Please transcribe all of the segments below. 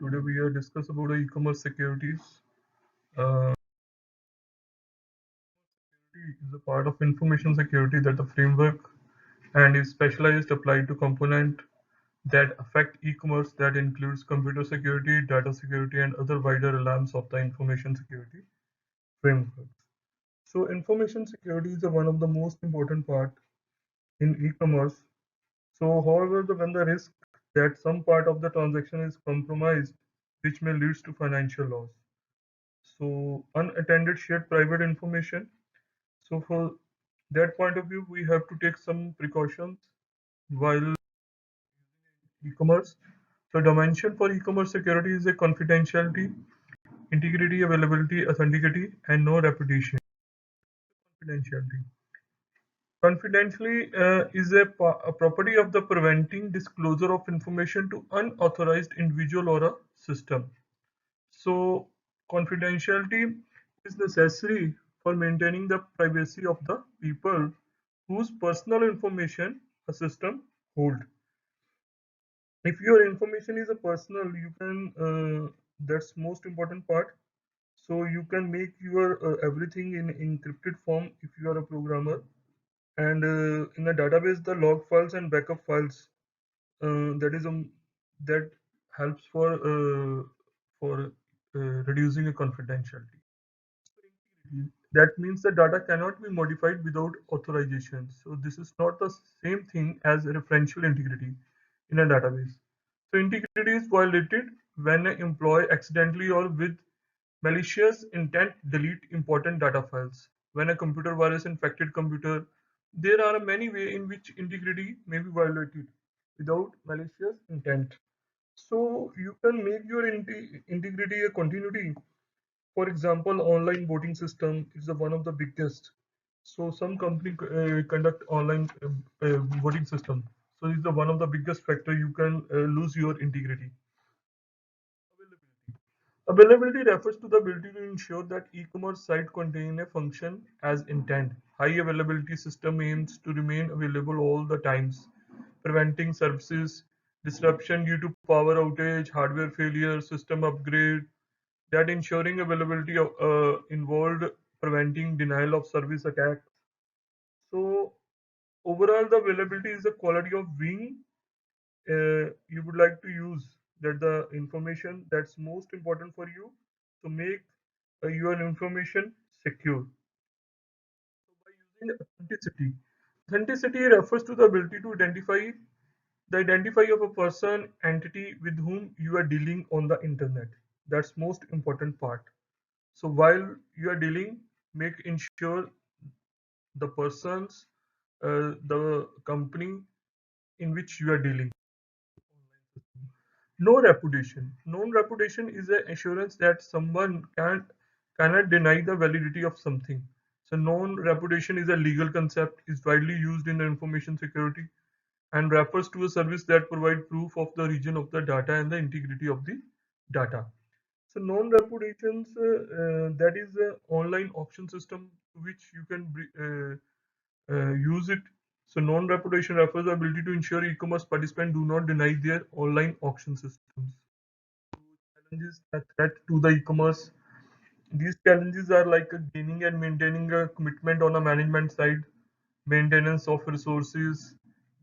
Today we are discuss about the e-commerce securities. Uh, is a part of information security that the framework and is specialized applied to component that affect e-commerce that includes computer security, data security, and other wider realms of the information security framework. So information security is one of the most important part in e-commerce. So however, when the risk that some part of the transaction is compromised, which may lead to financial loss. So unattended shared private information. So for that point of view, we have to take some precautions while e-commerce. So dimension for e-commerce security is a confidentiality, integrity, availability, authenticity, and no reputation. Confidentiality. Confidentially is a property of the preventing disclosure of information to unauthorized individual or a system. So confidentiality is necessary for maintaining the privacy of the people whose personal information a system hold. If your information is a personal, you can that's most important part. So you can make your everything in encrypted form if you are a programmer, and in a database the log files and backup files that is that helps for reducing a confidentiality. That means the data cannot be modified without authorization. So this is not the same thing as referential integrity in a database. So integrity is violated when an employee accidentally or with malicious intent delete important data files. When a computer virus infected computer, there are many ways in which integrity may be violated without malicious intent. So you can make your integrity a continuity. For example, online voting system is one of the biggest. So some company conduct online voting system. So it's the one of the biggest factor you can lose your integrity. Availability. Availability refers to the ability to ensure that e-commerce site contain a function as intent. High availability system aims to remain available all the times, preventing services disruption due to power outage, hardware failure, system upgrade, that ensuring availability of involved preventing denial of service attacks. So overall, the availability is the quality of being you would like to use that the information that's most important for you to make your information secure. So by using authenticity, authenticity refers to the ability to identify the identify of a person entity with whom you are dealing on the internet. That's most important part. So while you are dealing, make ensure the persons, the company in which you are dealing. No reputation. Known reputation is an assurance that someone cannot deny the validity of something. So known reputation is a legal concept, is widely used in information security and refers to a service that provide proof of the origin of the data and the integrity of the data. So known reputations that is an online auction system to which you can use it. So known reputation refers the ability to ensure e-commerce participants do not deny their online auction systems. Challenges that threat to the e-commerce. These challenges are like gaining and maintaining a commitment on a management side, maintenance of resources,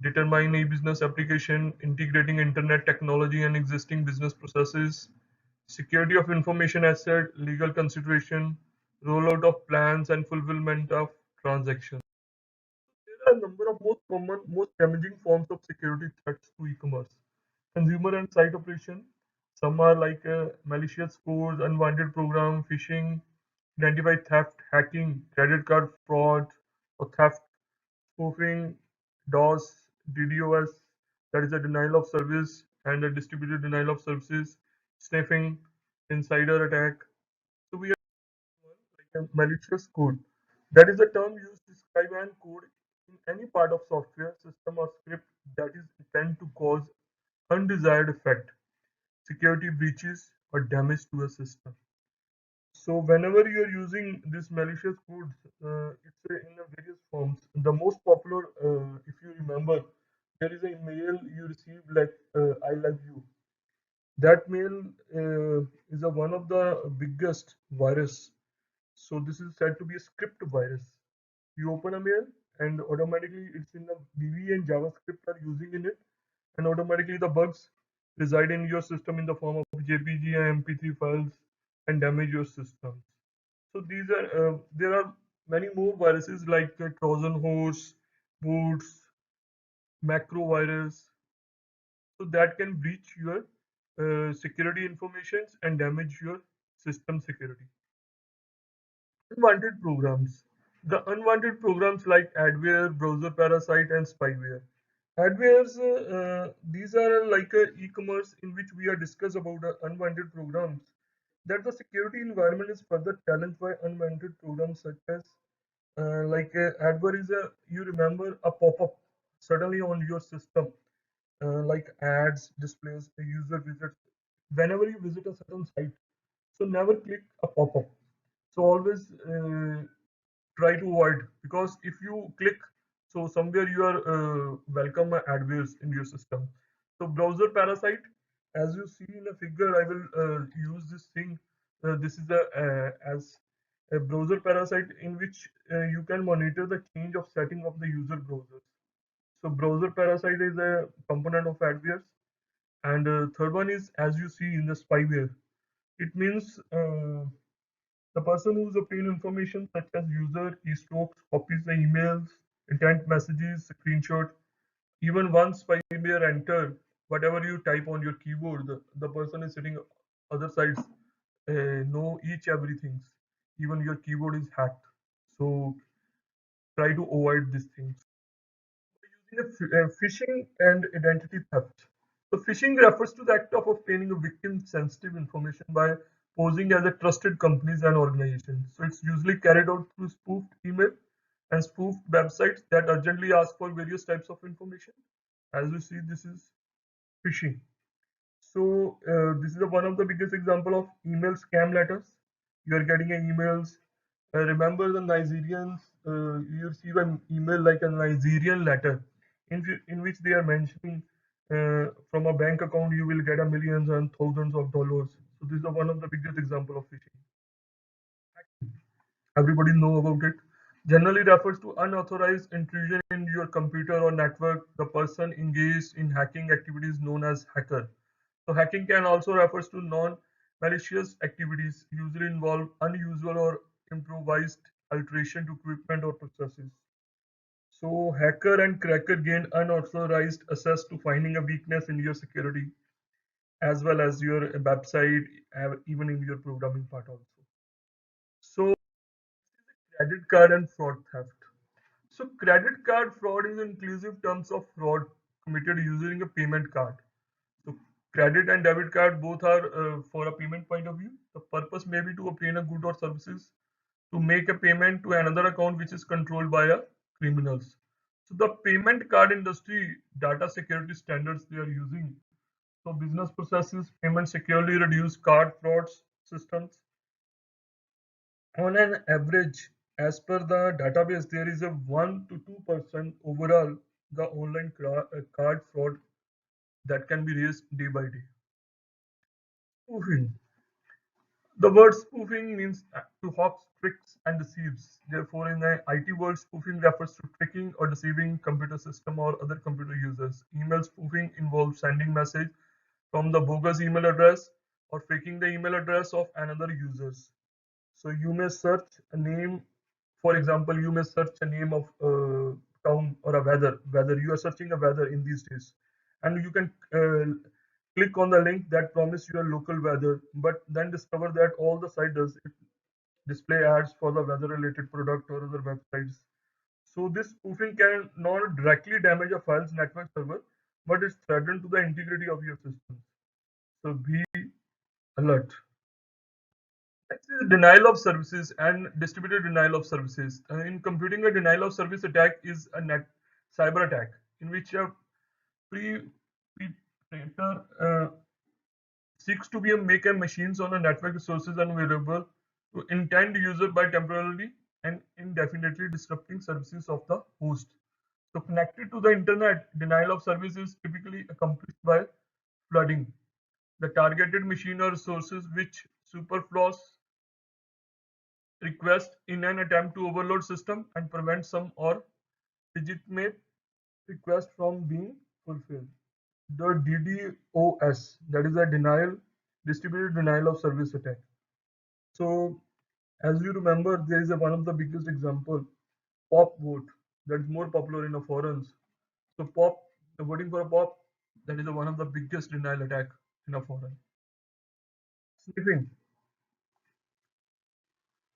determine a business application, integrating internet technology and existing business processes, security of information asset, legal consideration, rollout of plans and fulfillment of transactions. There are a number of most common, most damaging forms of security threats to e-commerce. Consumer and site operation. Some are like malicious codes, unwanted program, phishing, identify theft, hacking, credit card fraud, or theft, spoofing, DOS, DDoS, that is a denial of service and a distributed denial of services, sniffing, insider attack. So we have like a malicious code. That is a term used to describe an code in any part of software, system, or script that is intended to cause undesired effect, security breaches, or damage to a system. So whenever you are using this malicious codes, it's in a various forms. The most popular, if you remember, there is a mail you receive like "I love you." That mail is one of the biggest virus. So this is said to be a script virus. You open a mail and automatically it's in the VB and JavaScript are using in it, and automatically the bugs reside in your system in the form of JPG and MP3 files and damage your systems. So these are there are many more viruses like Trojan horse, boots, macro virus, so that can breach your security informations and damage your system security. Unwanted programs. The unwanted programs like adware, browser parasite, and spyware. Adwares, these are like e-commerce in which we are discuss about unwanted programs. That the security environment is further challenged by unwanted programs such as adware is a you remember a pop-up suddenly on your system like ads displays a user visits whenever you visit a certain site, so never click a pop-up. So always try to avoid, because if you click, so somewhere you are welcome adwares in your system. So browser parasite, as you see in a figure, I will use this thing. This is a as a browser parasite in which you can monitor the change of setting of the user browsers. So browser parasite is a component of adwares. And third one is, as you see in the spyware, it means the person who's obtained information such as user keystrokes, copies the emails, intent messages, screenshot. Even once spyware enter, whatever you type on your keyboard, the person is sitting other sides know each everything. Even your keyboard is hacked. So try to avoid these things. Using phishing and identity theft. So phishing refers to the act of obtaining a victim's sensitive information by posing as a trusted companies and organizations. So it's usually carried out through spoofed email and spoofed websites that urgently ask for various types of information. As you see, this is phishing. So this is one of the biggest example of email scam letters. You are getting emails. Remember the Nigerians, you receive an email like a Nigerian letter in which they are mentioning from a bank account you will get a millions and thousands of dollars. So this is one of the biggest example of phishing. Everybody know about it. Generally refers to unauthorized intrusion in your computer or network. The person engaged in hacking activities known as hacker. So hacking can also refers to non-malicious activities, usually involve unusual or improvised alteration to equipment or processes. So hacker and cracker gain unauthorized access to finding a weakness in your security as well as your website, even in your programming part also. So credit card and fraud theft. So credit card fraud is inclusive terms of fraud committed using a payment card. So credit and debit card both are for a payment point of view. The purpose may be to obtain a good or services, to make a payment to another account which is controlled by a criminals. So the payment card industry data security standards they are using. So business processes payment securely reduce card frauds systems. On an average, as per the database, there is a 1 to 2% overall the online card fraud that can be raised day by day. Spoofing. The word spoofing means to hawk tricks and deceives. Therefore, in the IT world, spoofing refers to tricking or deceiving computer system or other computer users. Email spoofing involves sending message from the bogus email address or faking the email address of another users. So you may search a name, for example, you may search a name of a town or a weather. You are searching a weather in these days, and you can click on the link that promise you a local weather, but then discover that all the site does it display ads for the weather related product or other websites. So this spoofing can not directly damage a file's network server, but it's threatened to the integrity of your system. So be alert. Next is denial of services and distributed denial of services. In computing, a denial of service attack is a net cyber attack in which a perpetrator seeks to make a machines on a network resources unavailable to intend user by temporarily and indefinitely disrupting services of the host. So connected to the internet, denial of service is typically accomplished by flooding. the targeted machine or resources which superfluous request in an attempt to overload system and prevent some or legitimate request from being fulfilled. The DDoS, that is a distributed denial of service attack. So, as you remember, there is one of the biggest example, pop vote, that is more popular in the forums. So, pop, the voting for a pop, that is one of the biggest denial attack in a forum. Sniffing.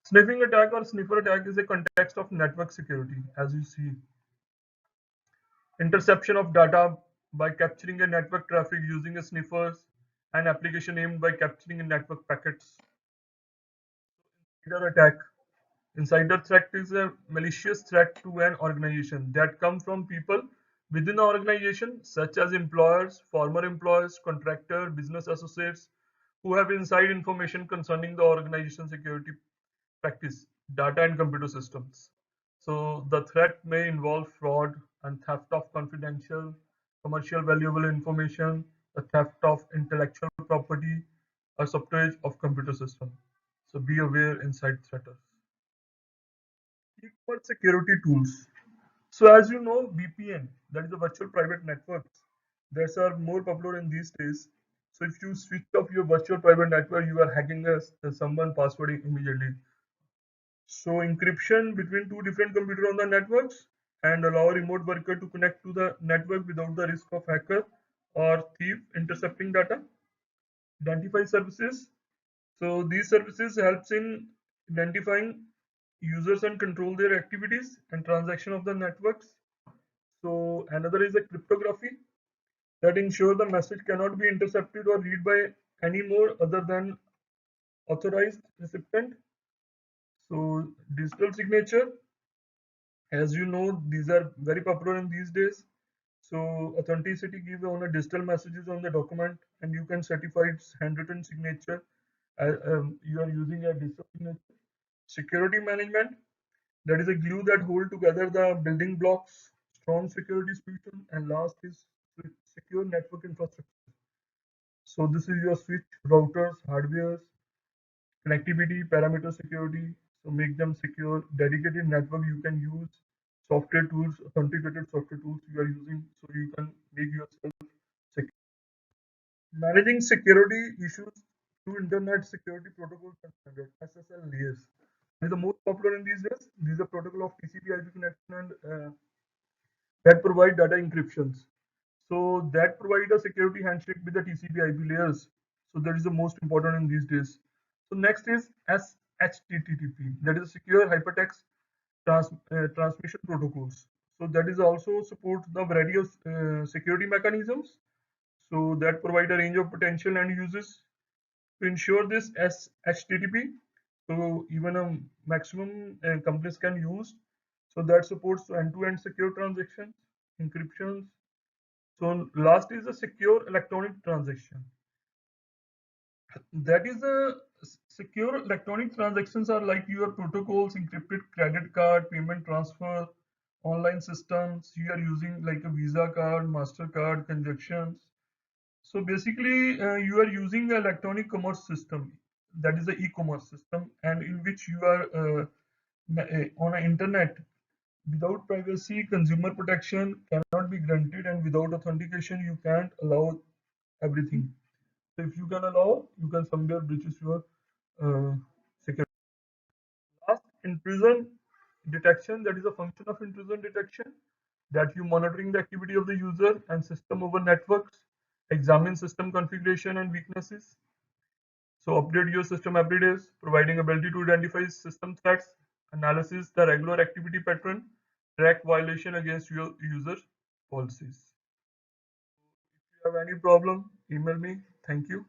Sniffing attack or sniffer attack is a context of network security, as you see. Interception of data by capturing a network traffic using a sniffers, an application aimed by capturing a network packets. Insider attack. Insider threat is a malicious threat to an organization that comes from people within the organization, such as employers, former employees, contractor, business associates, who have inside information concerning the organization security practice, data and computer systems. So the threat may involve fraud and theft of confidential, commercial valuable information, the theft of intellectual property, or subterfuge of computer system. So be aware inside threaters. E-commerce security tools. So as you know, VPN, that is the virtual private networks, that are more popular in these days. So if you switch off your virtual private network, you are hacking someone password immediately. So encryption between two different computers on the networks and allow a remote worker to connect to the network without the risk of hacker or thief intercepting data. Identify services. So these services helps in identifying users and control their activities and transaction of the networks. So another is a cryptography that ensure the message cannot be intercepted or read by any more other than authorized recipient. So digital signature, as you know, these are very popular in these days. So authenticity gives on a digital messages on the document, and you can certify its handwritten signature. You are using a digital signature. Security management, that is a glue that hold together the building blocks. Strong security solution, and last is secure network infrastructure. So this is your switch, routers, hardwares, connectivity, parameter security. So make them secure. Dedicated network you can use. Software tools, authenticated software tools you are using, so you can make yourself secure. Managing security issues through Internet Security Protocols and Standards (SSL) layers. Is the most popular in these days. These are protocol of TCP/IP connection and that provide data encryptions. So that provide a security handshake with the TCP/IP layers. So that is the most important in these days. So next is SHTTP, that is secure hypertext transmission protocols. So that is also support the variety of security mechanisms. So that provide a range of potential end uses to ensure this SHTTP. So even a maximum companies can use. So that supports end-to-end secure transactions, encryptions. So last is a secure electronic transaction. That is a secure electronic transactions are like your protocols, encrypted credit card, payment transfer, online systems. You are using like a Visa card, MasterCard, transactions. So basically, you are using an electronic commerce system. That is the e-commerce system, and in which you are on an internet. Without privacy, consumer protection cannot be granted, and without authentication, you can't allow everything. So if you can allow, you can somewhere breaches your uh, security. Last, intrusion detection. That is a function of intrusion detection, that you monitoring the activity of the user and system over networks, examine system configuration and weaknesses. So update your system every day, providing ability to identify system threats, analysis the regular activity pattern, track violation against your user policies. If you have any problem, email me. Thank you.